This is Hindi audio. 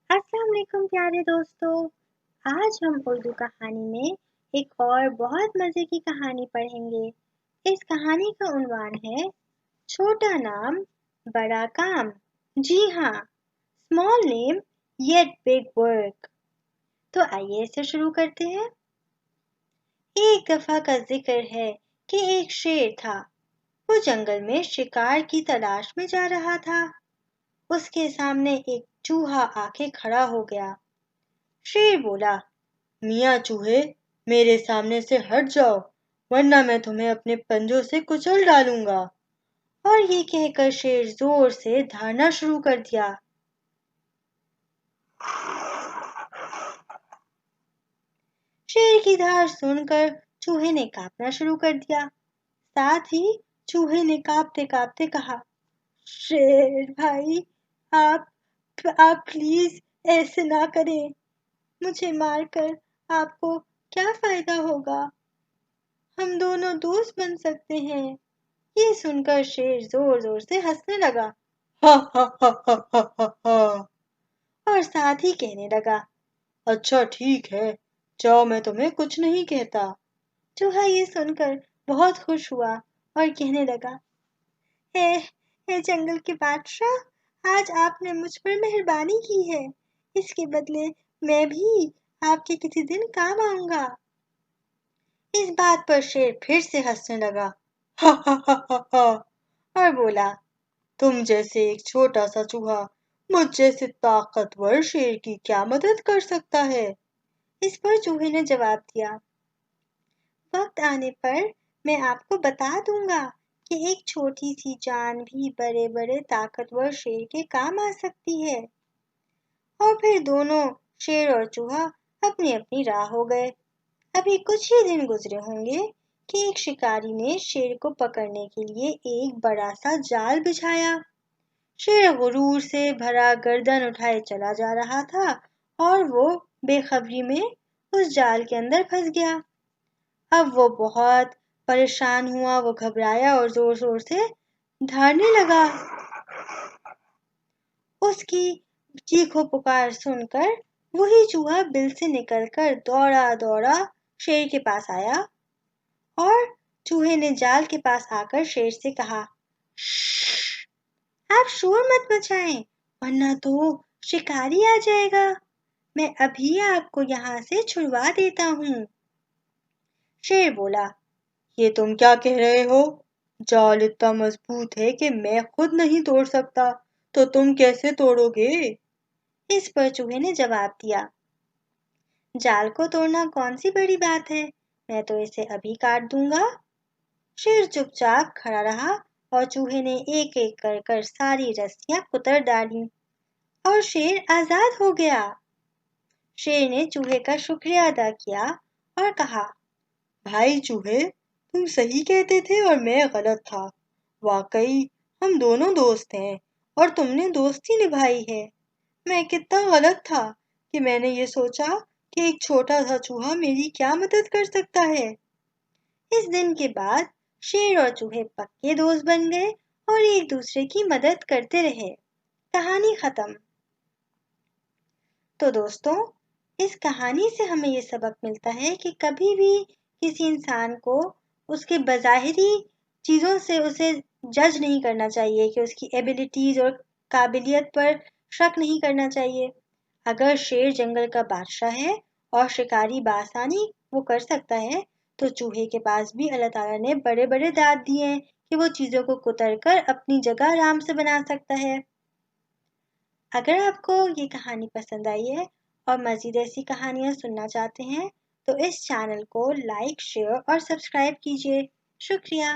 अस्सलाम वालेकुम प्यारे दोस्तों। आज हम उर्दू कहानी में एक और बहुत मज़े की कहानी पढ़ेंगे। इस कहानी का उन्वान है छोटा नाम बड़ा काम। जी हाँ, small name yet big work. तो आइए इसे शुरू करते हैं। एक दफा का जिक्र है कि एक शेर था। वो जंगल में शिकार की तलाश में जा रहा था। उसके सामने एक चूहा आके खड़ा हो गया। शेर बोला, मियाँ चूहे, मेरे सामने से हट जाओ, वरना मैं तुम्हें अपने पंजों से कुचल डालूंगा। और ये कहकर शेर जोर से धारना शुरू कर दिया। शेर की धार सुनकर चूहे ने कांपना शुरू कर दिया। साथ ही चूहे ने कांपते कांपते कहा, शेर भाई, आप आप प्लीज ऐसे ना करें। मुझे मारकर आपको क्या फायदा होगा? हम दोनों दोस्त बन सकते हैं। ये सुनकर शेर जोर जोर से हंसने लगा। हा हा हा हा हा हा हा। और साथ ही कहने लगा, अच्छा ठीक है, जाओ, मैं तुम्हें कुछ नहीं कहता। चूहा ये सुनकर बहुत खुश हुआ और कहने लगा, हे जंगल के बादशाह, आज आपने मुझ पर मेहरबानी की है। इसके बदले मैं भी आपके किसी दिन काम आऊंगा। इस बात पर शेर फिर से हंसने लगा। हा हा हा हा हा। और बोला, तुम जैसे एक छोटा सा चूहा मुझ जैसे ताकतवर शेर की क्या मदद कर सकता है? इस पर चूहे ने जवाब दिया, वक्त आने पर मैं आपको बता दूंगा कि एक छोटी सी जान भी बड़े बड़े ताकतवर शेर के काम आ सकती है। और फिर दोनों शेर और चूहा अपनी अपनी राह हो गए। अभी कुछ ही दिन गुजरे होंगे कि एक शिकारी ने शेर को पकड़ने के लिए एक बड़ा सा जाल बिछाया। शेर गुरूर से भरा गर्दन उठाए चला जा रहा था और वो बेखबरी में उस जाल के अंदर फंस गया। अब वो बहुत परेशान हुआ, वो घबराया और जोर जोर से धाड़ने लगा। उसकी चीखों पुकार सुनकर वही चूहा बिल से निकलकर दौड़ा दौड़ा शेर के पास आया। और चूहे ने जाल के पास आकर शेर से कहा, आप शोर मत मचाएं, वरना तो शिकारी आ जाएगा। मैं अभी आपको यहाँ से छुड़वा देता हूँ। शेर बोला, ये तुम क्या कह रहे हो? जाल इतना मजबूत है कि मैं खुद नहीं तोड़ सकता, तो तुम कैसे तोड़ोगे? इस पर चूहे ने जवाब दिया, जाल को तोड़ना कौन सी बड़ी बात है, मैं तो इसे अभी काट दूंगा। शेर चुपचाप खड़ा रहा और चूहे ने एक एक कर कर सारी रस्सियां कुतर डाली और शेर आजाद हो गया। शेर ने चूहे का शुक्रिया अदा किया और कहा, भाई चूहे, तुम सही कहते थे और मैं गलत था। वाकई हम दोनों दोस्त हैं और तुमने दोस्ती निभाई है। मैं कितना गलत था कि मैंने ये सोचा कि एक छोटा सा चूहा मेरी क्या मदद कर सकता है। इस दिन के बाद शेर और चूहे पक्के दोस्त बन गए और एक दूसरे की मदद करते रहे। कहानी खत्म। तो दोस्तों, इस कहानी से हमें ये सबक मिलता है कि कभी भी किसी इंसान को उसके बज़ाहिरी चीज़ों से उसे जज नहीं करना चाहिए, कि उसकी एबिलिटीज़ और काबिलियत पर शक नहीं करना चाहिए। अगर शेर जंगल का बादशाह है और शिकारी बासानी वो कर सकता है, तो चूहे के पास भी अल्लाह ताला ने बड़े बड़े दांत दिए हैं कि वो चीज़ों को कुतर कर अपनी जगह आराम से बना सकता है। अगर आपको ये कहानी पसंद आई है और मज़ीद ऐसी कहानियाँ सुनना चाहते हैं, तो इस चैनल को लाइक, शेयर और सब्सक्राइब कीजिए। शुक्रिया।